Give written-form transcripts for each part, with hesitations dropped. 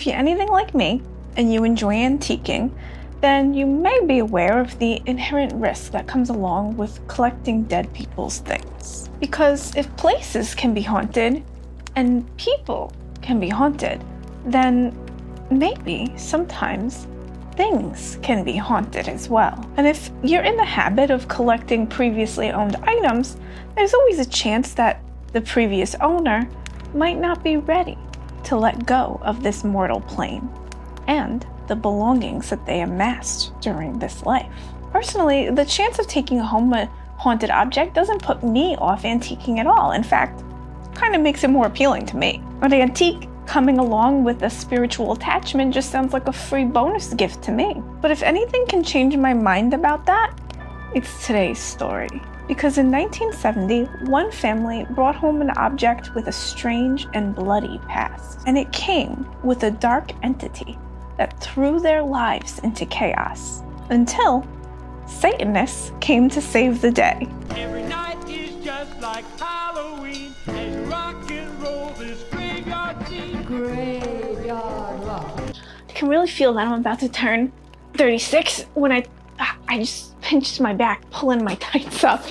If you're anything like me and you enjoy antiquing, then you may be aware of the inherent risk that comes along with collecting dead people's things. Because if places can be haunted and people can be haunted, then maybe sometimes things can be haunted as well. And if you're in the habit of collecting previously owned items, there's always a chance that the previous owner might not be ready to let go of this mortal plane and the belongings that they amassed during this life. Personally, the chance of taking home a haunted object doesn't put me off antiquing at all. In fact, it kind of makes it more appealing to me. An antique coming along with a spiritual attachment just sounds like a free bonus gift to me. But if anything can change my mind about that, it's today's story. Because in 1970, one family brought home an object with a strange and bloody past. And it came with a dark entity that threw their lives into chaos. Until Satanists came to save the day. Every night is just like Halloween, as rock and roll this graveyard scene. Graveyard rock. I can really feel that I'm about to turn 36 when I just pinched my back, pulling my tights up.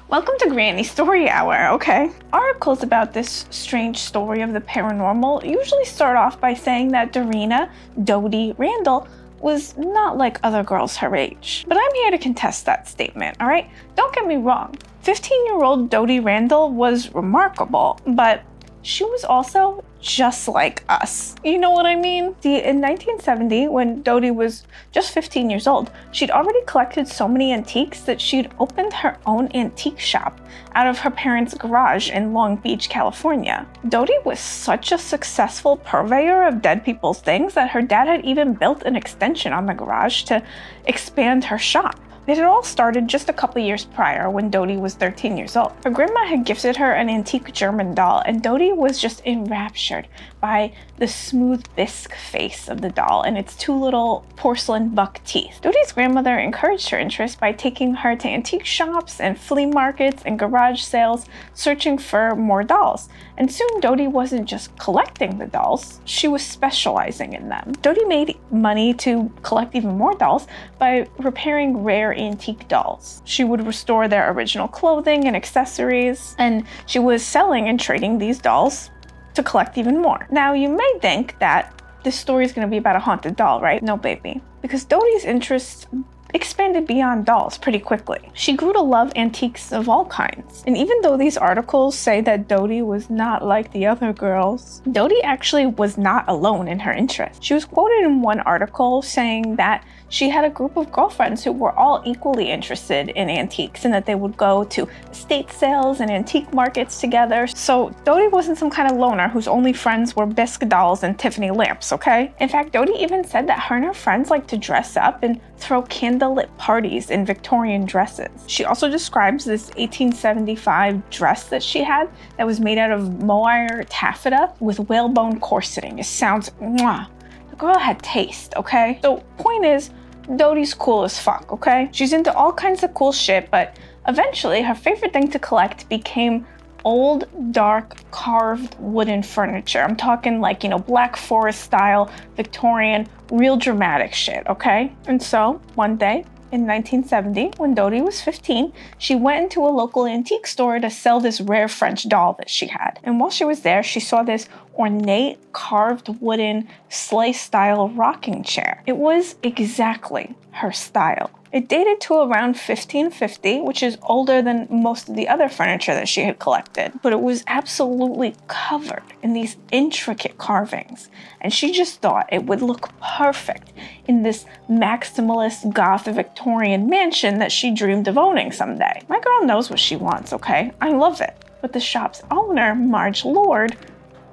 Welcome to Granny Story Hour, okay? Articles about this strange story of the paranormal usually start off by saying that Dorina, Dodie Randall, was not like other girls her age. But I'm here to contest that statement, all right? Don't get me wrong. 15-year-old Dodie Randall was remarkable, but she was also just like us. You know what I mean? See, in 1970, when Dodie was just 15 years old, she'd already collected so many antiques that she'd opened her own antique shop out of her parents' garage in Long Beach, California. Dodie was such a successful purveyor of dead people's things that her dad had even built an extension on the garage to expand her shop. It had all started just a couple years prior when Dodie was 13 years old. Her grandma had gifted her an antique German doll, and Dodie was just enraptured by the smooth bisque face of the doll and its two little porcelain buck teeth. Dodie's grandmother encouraged her interest by taking her to antique shops and flea markets and garage sales, searching for more dolls. And soon Dodie wasn't just collecting the dolls, she was specializing in them. Dodie made money to collect even more dolls by repairing rare antique dolls. She would restore their original clothing and accessories, and she was selling and trading these dolls to collect even more. Now, you may think that this story is going to be about a haunted doll, right? No, baby. Because Dodie's interests expanded beyond dolls pretty quickly. She grew to love antiques of all kinds. And even though these articles say that Dodie was not like the other girls, Dodie actually was not alone in her interest. She was quoted in one article saying that she had a group of girlfriends who were all equally interested in antiques and that they would go to estate sales and antique markets together. So Dodie wasn't some kind of loner whose only friends were bisque dolls and Tiffany lamps, okay? In fact, Dodie even said that her and her friends liked to dress up and throw candlelit parties in Victorian dresses. She also describes this 1875 dress that she had that was made out of mohair taffeta with whalebone corseting. It sounds mwah. The girl had taste, okay? So point is, Dodie's cool as fuck, okay? She's into all kinds of cool shit, but eventually her favorite thing to collect became old, dark, carved wooden furniture. I'm talking like, Black Forest style, Victorian, real dramatic shit, okay? And so, one day, in 1970, when Dodie was 15, she went into a local antique store to sell this rare French doll that she had. And while she was there, she saw this ornate, carved wooden, sleigh-style rocking chair. It was exactly her style. It dated to around 1550, which is older than most of the other furniture that she had collected, but it was absolutely covered in these intricate carvings, and she just thought it would look perfect in this maximalist goth Victorian mansion that she dreamed of owning someday. My girl knows what she wants, okay? I love it. But the shop's owner, Marge Lord,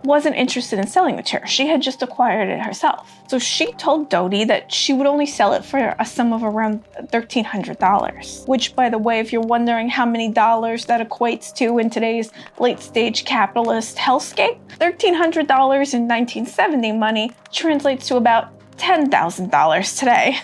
wasn't interested in selling the chair. She had just acquired it herself. So she told Dodie that she would only sell it for a sum of around $1,300, which, by the way, if you're wondering how many dollars that equates to in today's late-stage capitalist hellscape, $1,300 in 1970 money translates to about $10,000 today.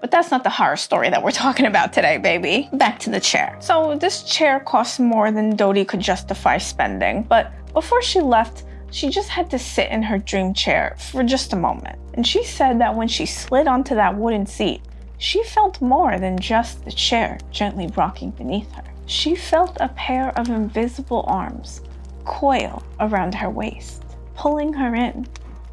But that's not the horror story that we're talking about today, baby. Back to the chair. So this chair cost more than Dodie could justify spending, but before she left, She just had to sit in her dream chair for just a moment. And she said that when she slid onto that wooden seat, she felt more than just the chair gently rocking beneath her. She felt a pair of invisible arms coil around her waist, pulling her in,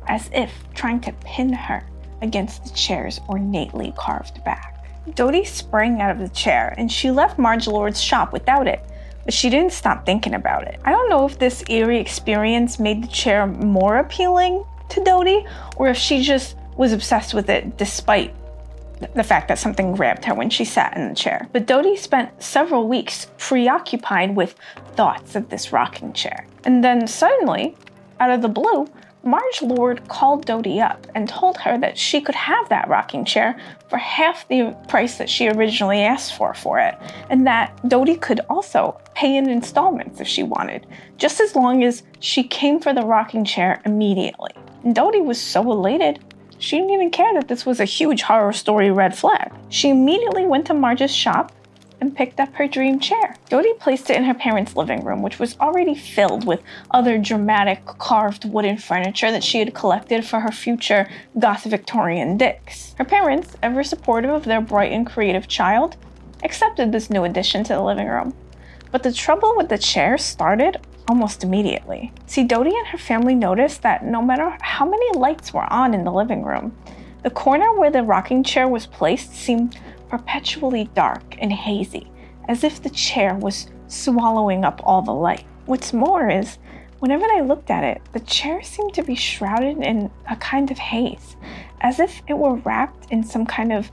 as if trying to pin her against the chair's ornately carved back. Dodie sprang out of the chair and she left Marge Lord's shop without it, but she didn't stop thinking about it. I don't know if this eerie experience made the chair more appealing to Dodie or if she just was obsessed with it despite the fact that something grabbed her when she sat in the chair. But Dodie spent several weeks preoccupied with thoughts of this rocking chair. And then suddenly, out of the blue, Marge Lord called Dodie up and told her that she could have that rocking chair for half the price that she originally asked for it, and that Dodie could also pay in installments if she wanted, just as long as she came for the rocking chair immediately. And Dodie was so elated, she didn't even care that this was a huge horror story red flag. She immediately went to Marge's shop and picked up her dream chair. Dodie placed it in her parents' living room, which was already filled with other dramatic carved wooden furniture that she had collected for her future goth Victorian dicks. Her parents, ever supportive of their bright and creative child, accepted this new addition to the living room. But the trouble with the chair started almost immediately. See, Dodie and her family noticed that no matter how many lights were on in the living room, the corner where the rocking chair was placed seemed perpetually dark and hazy, as if the chair was swallowing up all the light. What's more is, whenever they looked at it, the chair seemed to be shrouded in a kind of haze, as if it were wrapped in some kind of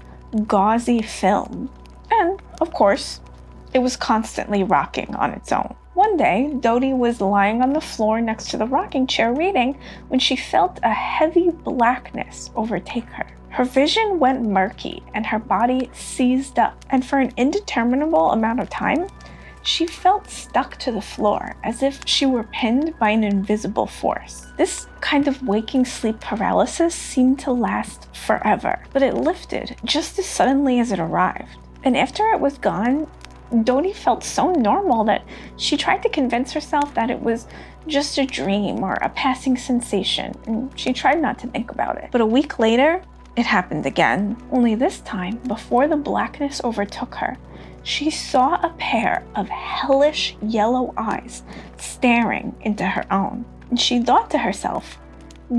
gauzy film. And, of course, it was constantly rocking on its own. One day, Dodie was lying on the floor next to the rocking chair reading when she felt a heavy blackness overtake her. Her vision went murky and her body seized up, and for an indeterminable amount of time, she felt stuck to the floor as if she were pinned by an invisible force. This kind of waking sleep paralysis seemed to last forever, but it lifted just as suddenly as it arrived. And after it was gone, Dodie felt so normal that she tried to convince herself that it was just a dream or a passing sensation, and she tried not to think about it. But a week later, it happened again, only this time, before the blackness overtook her, she saw a pair of hellish yellow eyes staring into her own. And she thought to herself,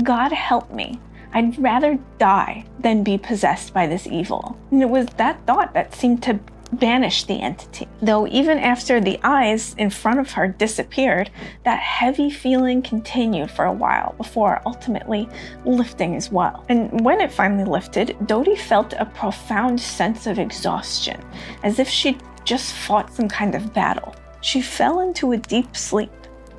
God help me, I'd rather die than be possessed by this evil. And it was that thought that seemed to banish the entity. Though even after the eyes in front of her disappeared, that heavy feeling continued for a while before ultimately lifting as well. And when it finally lifted, Dodie felt a profound sense of exhaustion, as if she'd just fought some kind of battle. She fell into a deep sleep,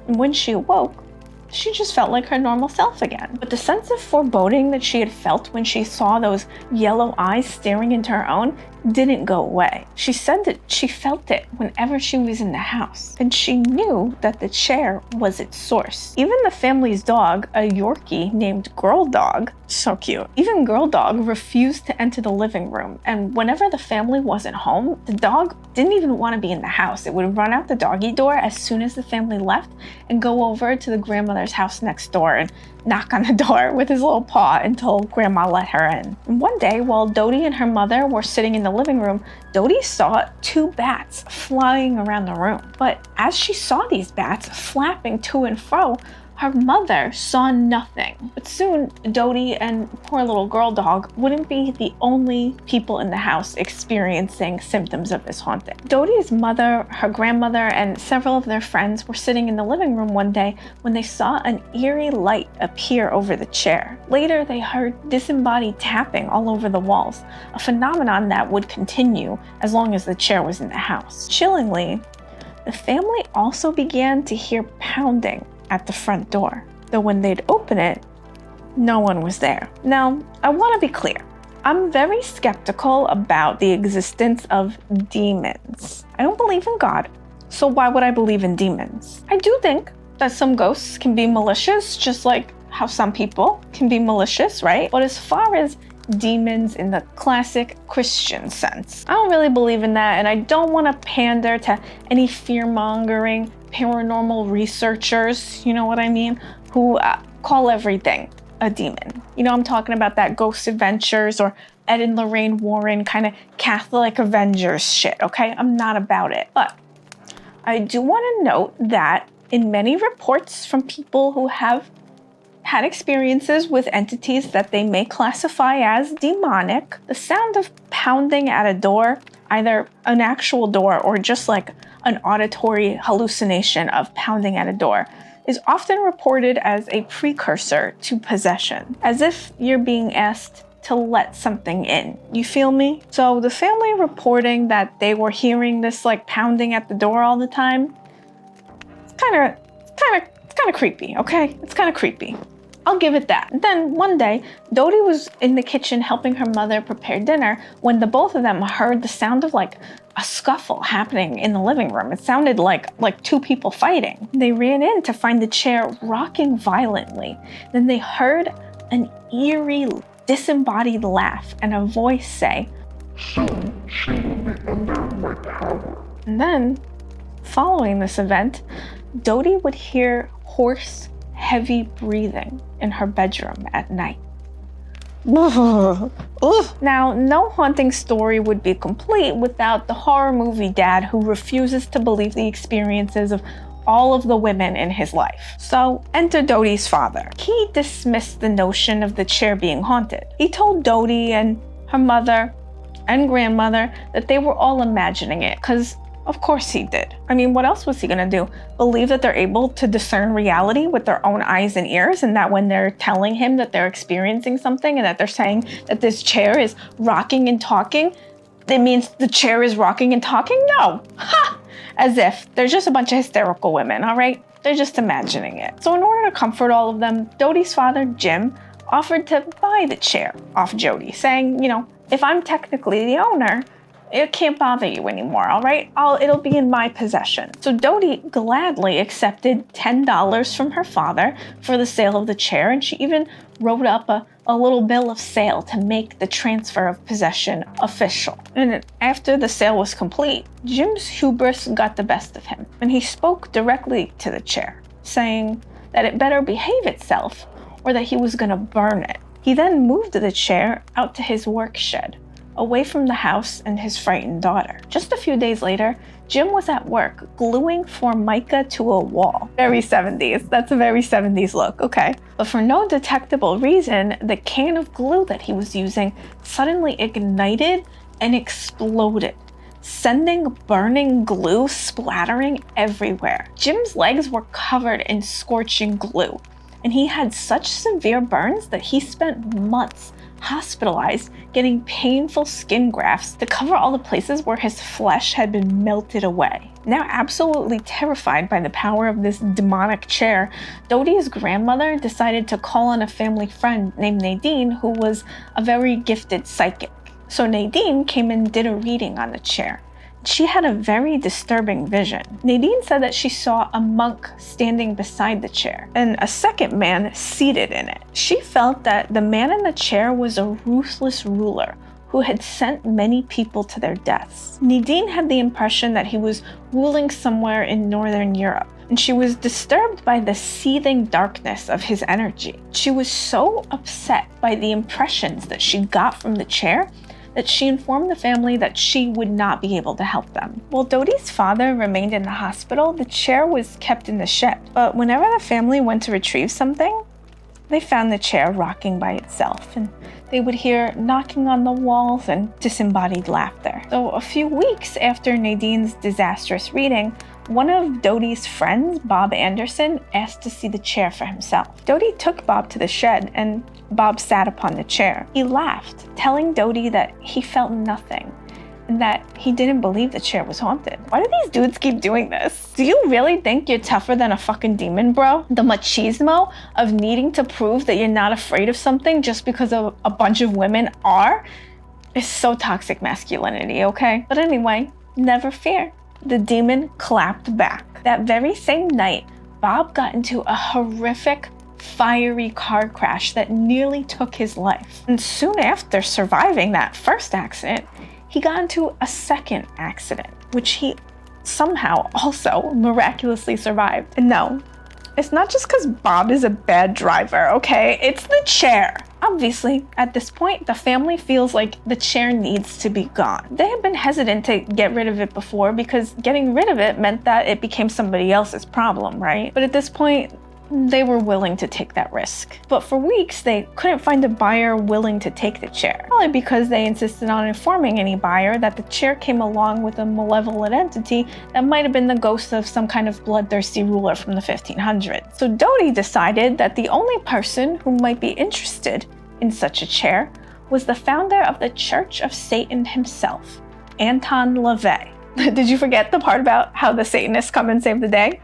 and when she awoke, she just felt like her normal self again. But the sense of foreboding that she had felt when she saw those yellow eyes staring into her own didn't go away. She said that she felt it whenever she was in the house, and she knew that the chair was its source. Even the family's dog, a Yorkie named Girl Dog, so cute, even Girl Dog refused to enter the living room, and whenever the family wasn't home, the dog didn't even want to be in the house. It would run out the doggy door as soon as the family left and go over to the grandmother's house next door and knock on the door with his little paw until Grandma let her in. And one day, while Dodie and her mother were sitting in the living room, Dodie saw 2 bats flying around the room. But as she saw these bats flapping to and fro, her mother saw nothing. But soon, Dodie and poor little Girl Dog wouldn't be the only people in the house experiencing symptoms of this haunting. Dodie's mother, her grandmother, and several of their friends were sitting in the living room one day when they saw an eerie light appear over the chair. Later, they heard disembodied tapping all over the walls, a phenomenon that would continue as long as the chair was in the house. Chillingly, the family also began to hear pounding at the front door, though when they'd open it, no one was there. Now, I want to be clear. I'm very skeptical about the existence of demons. I don't believe in God, so why would I believe in demons? I do think that some ghosts can be malicious, just like how some people can be malicious, right? But as far as demons in the classic Christian sense, I don't really believe in that, and I don't want to pander to any fear-mongering paranormal researchers, you know what I mean, who call everything a demon. You know, I'm talking about that Ghost Adventures or Ed and Lorraine Warren kind of Catholic Avengers shit, okay? I'm not about it. But I do want to note that in many reports from people who have had experiences with entities that they may classify as demonic, the sound of pounding at a door, either an actual door or just like an auditory hallucination of pounding at a door, is often reported as a precursor to possession, as if you're being asked to let something in. You feel me? So the family reporting that they were hearing this like pounding at the door all the time, it's kind of creepy, okay? It's kind of creepy. I'll give it that. Then one day, Dodie was in the kitchen helping her mother prepare dinner when the both of them heard the sound of like a scuffle happening in the living room. It sounded like two people fighting. They ran in to find the chair rocking violently. Then they heard an eerie, disembodied laugh and a voice say, "Soon she will be under my power." And then, following this event, Dodie would hear hoarse, heavy breathing in her bedroom at night. Now, no haunting story would be complete without the horror movie dad who refuses to believe the experiences of all of the women in his life. So, enter Dodie's father. He dismissed the notion of the chair being haunted. He told Dodie and her mother and grandmother that they were all imagining it, because of course he did. I mean, what else was he gonna do? Believe that they're able to discern reality with their own eyes and ears, and that when they're telling him that they're experiencing something and that they're saying that this chair is rocking and talking, it means the chair is rocking and talking? No. Ha! As if. They're just a bunch of hysterical women, all right? They're just imagining it. So in order to comfort all of them, Dodie's father, Jim, offered to buy the chair off Jody, saying, you know, if I'm technically the owner, it can't bother you anymore, all right? It'll be in my possession. So Dodie gladly accepted $10 from her father for the sale of the chair, and she even wrote up a little bill of sale to make the transfer of possession official. And after the sale was complete, Jim's hubris got the best of him, and he spoke directly to the chair, saying that it better behave itself or that he was gonna burn it. He then moved the chair out to his work shed, away from the house and his frightened daughter. Just a few days later, Jim was at work gluing Formica to a wall. Very 70s. That's a very 70s look, okay. But for no detectable reason, the can of glue that he was using suddenly ignited and exploded, sending burning glue splattering everywhere. Jim's legs were covered in scorching glue, and he had such severe burns that he spent months hospitalized, getting painful skin grafts to cover all the places where his flesh had been melted away. Now absolutely terrified by the power of this demonic chair, Dodie's grandmother decided to call on a family friend named Nadine, who was a very gifted psychic. So Nadine came and did a reading on the chair. She had a very disturbing vision. Nadine said that she saw a monk standing beside the chair and a second man seated in it. She felt that the man in the chair was a ruthless ruler who had sent many people to their deaths. Nadine had the impression that he was ruling somewhere in Northern Europe, and she was disturbed by the seething darkness of his energy. She was so upset by the impressions that she got from the chair that she informed the family that she would not be able to help them. While Dodie's father remained in the hospital, the chair was kept in the shed. But whenever the family went to retrieve something, they found the chair rocking by itself, and they would hear knocking on the walls and disembodied laughter. So a few weeks after Nadine's disastrous reading, one of Dodie's friends, Bob Anderson, asked to see the chair for himself. Dodie took Bob to the shed, and Bob sat upon the chair. He laughed, telling Dodie that he felt nothing and that he didn't believe the chair was haunted. Why do these dudes keep doing this? Do you really think you're tougher than a fucking demon, bro? The machismo of needing to prove that you're not afraid of something just because a bunch of women are is so toxic masculinity, okay? But anyway, never fear. The demon clapped back. That very same night, Bob got into a horrific, fiery car crash that nearly took his life. And soon after surviving that first accident, he got into a second accident, which he somehow also miraculously survived. And no, It's not just because Bob is a bad driver, okay? It's the chair. Obviously, at this point, the family feels like the chair needs to be gone. They had been hesitant to get rid of it before because getting rid of it meant that it became somebody else's problem, right? But at this point, they were willing to take that risk. But for weeks, they couldn't find a buyer willing to take the chair. Probably because they insisted on informing any buyer that the chair came along with a malevolent entity that might have been the ghost of some kind of bloodthirsty ruler from the 1500s. So Dodie decided that the only person who might be interested in such a chair was the founder of the Church of Satan himself, Anton LaVey. Did you forget the part about how the Satanists come and save the day?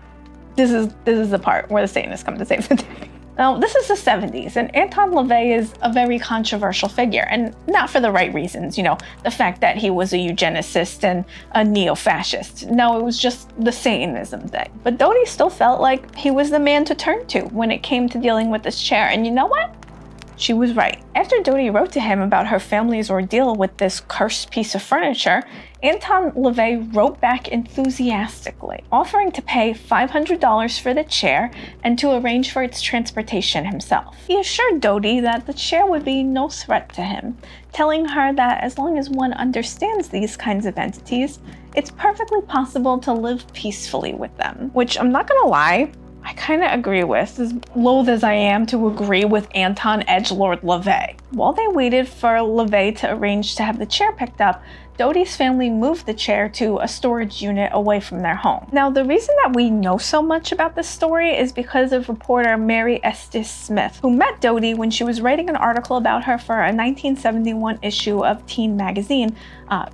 This is the part where the Satanists come to save the day. Now, this is the 70s, and Anton LaVey is a very controversial figure, and not for the right reasons, you know, the fact that he was a eugenicist and a neo-fascist. No, it was just the Satanism thing. But Dodie still felt like he was the man to turn to when it came to dealing with this chair, and you know what? She was right. After Dodie wrote to him about her family's ordeal with this cursed piece of furniture, Anton LaVey wrote back enthusiastically, offering to pay $500 for the chair and to arrange for its transportation himself. He assured Dodie that the chair would be no threat to him, telling her that as long as one understands these kinds of entities, it's perfectly possible to live peacefully with them. Which, I'm not gonna lie, I kind of agree with, as loath as I am to agree with Anton Edgelord LaVey. While they waited for LaVey to arrange to have the chair picked up, Dodie's family moved the chair to a storage unit away from their home. Now, the reason that we know so much about this story is because of reporter Mary Estes Smith, who met Dodie when she was writing an article about her for a 1971 issue of Teen magazine,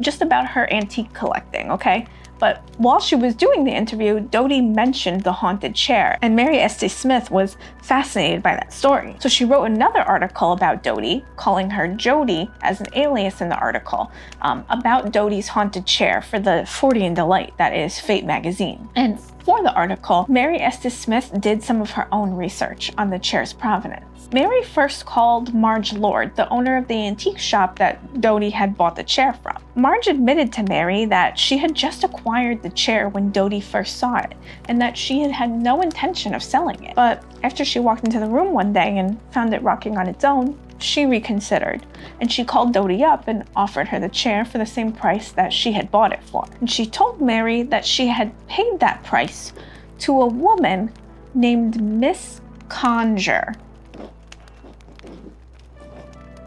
just about her antique collecting, okay? But while she was doing the interview, Dodie mentioned the haunted chair, and Mary Estes Smith was fascinated by that story. So she wrote another article about Dodie, calling her Jody as an alias in the article, about Dodie's haunted chair for the Freudian delight that is Fate magazine. And for the article, Mary Estes Smith did some of her own research on the chair's provenance. Mary first called Marge Lord, the owner of the antique shop that Dodie had bought the chair from. Marge admitted to Mary that she had just acquired the chair when Dodie first saw it, and that she had had no intention of selling it. But after she walked into the room one day and found it rocking on its own, she reconsidered, and she called Dodie up and offered her the chair for the same price that she had bought it for. And she told Mary that she had paid that price to a woman named Miss Conjure.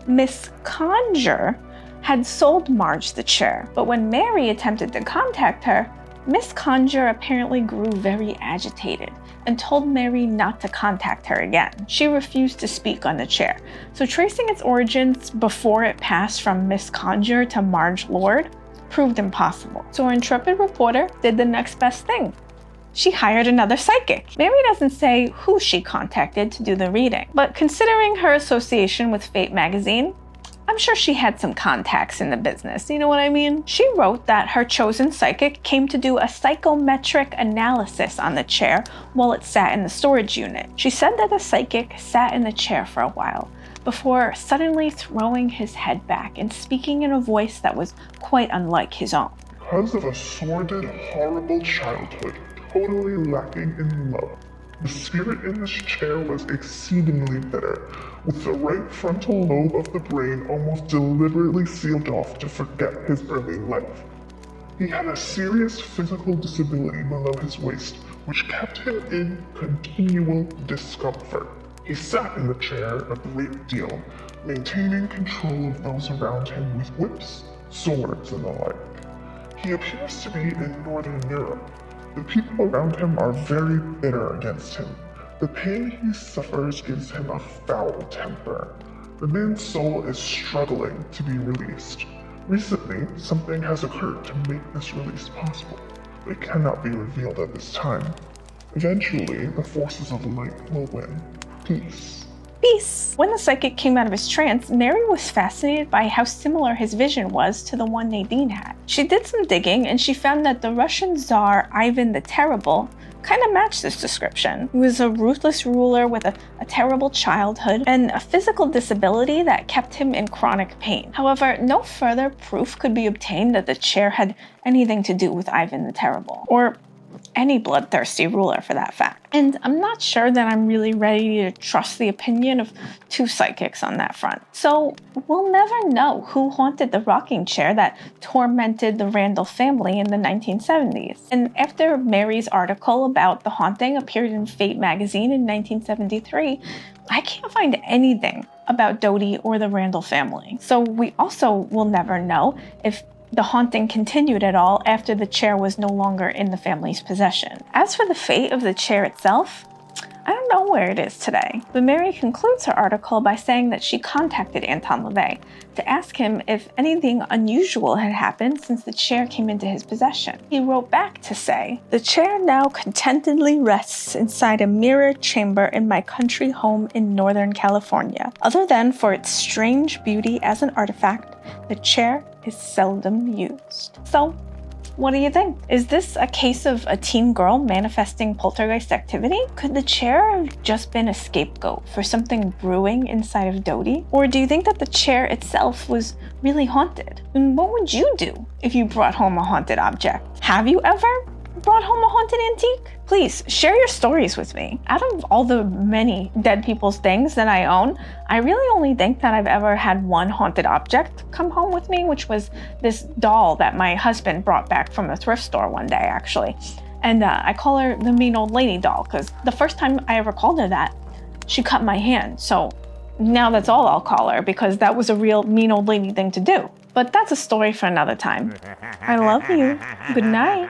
Miss Conjure had sold Marge the chair, but when Mary attempted to contact her, Miss Conjure apparently grew very agitated and told Mary not to contact her again. She refused to speak on the chair, so tracing its origins before it passed from Miss Conjure to Marge Lord proved impossible. So our intrepid reporter did the next best thing. She hired another psychic. Mary doesn't say who she contacted to do the reading, but considering her association with Fate magazine, I'm sure she had some contacts in the business, you know what I mean? She wrote that her chosen psychic came to do a psychometric analysis on the chair while it sat in the storage unit. She said that the psychic sat in the chair for a while before suddenly throwing his head back and speaking in a voice that was quite unlike his own. Because of a sordid, horrible childhood, totally lacking in love, the spirit in this chair was exceedingly bitter, with the right frontal lobe of the brain almost deliberately sealed off to forget his early life. He had a serious physical disability below his waist, which kept him in continual discomfort. He sat in the chair a great deal, maintaining control of those around him with whips, swords, and the like. He appears to be in Northern Europe. The people around him are very bitter against him. The pain he suffers gives him a foul temper. The man's soul is struggling to be released. Recently, something has occurred to make this release possible. It cannot be revealed at this time. Eventually, the forces of light will win. Peace. Peace. When the psychic came out of his trance, Mary was fascinated by how similar his vision was to the one Nadine had. She did some digging and she found that the Russian Tsar Ivan the Terrible kind of matched this description. He was a ruthless ruler with a terrible childhood and a physical disability that kept him in chronic pain. However, no further proof could be obtained that the chair had anything to do with Ivan the Terrible. Or any bloodthirsty ruler for that fact. And I'm not sure that I'm really ready to trust the opinion of two psychics on that front. So we'll never know who haunted the rocking chair that tormented the Randall family in the 1970s. And after Mary's article about the haunting appeared in Fate magazine in 1973, I can't find anything about Dodie or the Randall family. So we also will never know if the haunting continued at all after the chair was no longer in the family's possession. As for the fate of the chair itself, I don't know where it is today, but Mary concludes her article by saying that she contacted Anton LaVey to ask him if anything unusual had happened since the chair came into his possession. He wrote back to say, "The chair now contentedly rests inside a mirror chamber in my country home in Northern California. Other than for its strange beauty as an artifact, the chair is seldom used." So, what do you think? Is this a case of a teen girl manifesting poltergeist activity? Could the chair have just been a scapegoat for something brewing inside of Dodie? Or do you think that the chair itself was really haunted? And what would you do if you brought home a haunted object? Have you ever brought home a haunted antique? Please share your stories with me. Out of all the many dead people's things that I own, I really only think that I've ever had one haunted object come home with me, which was this doll that my husband brought back from a thrift store one day, actually. And I call her the mean old lady doll because the first time I ever called her that, she cut my hand. So now that's all I'll call her because that was a real mean old lady thing to do. But that's a story for another time. I love you. Good night.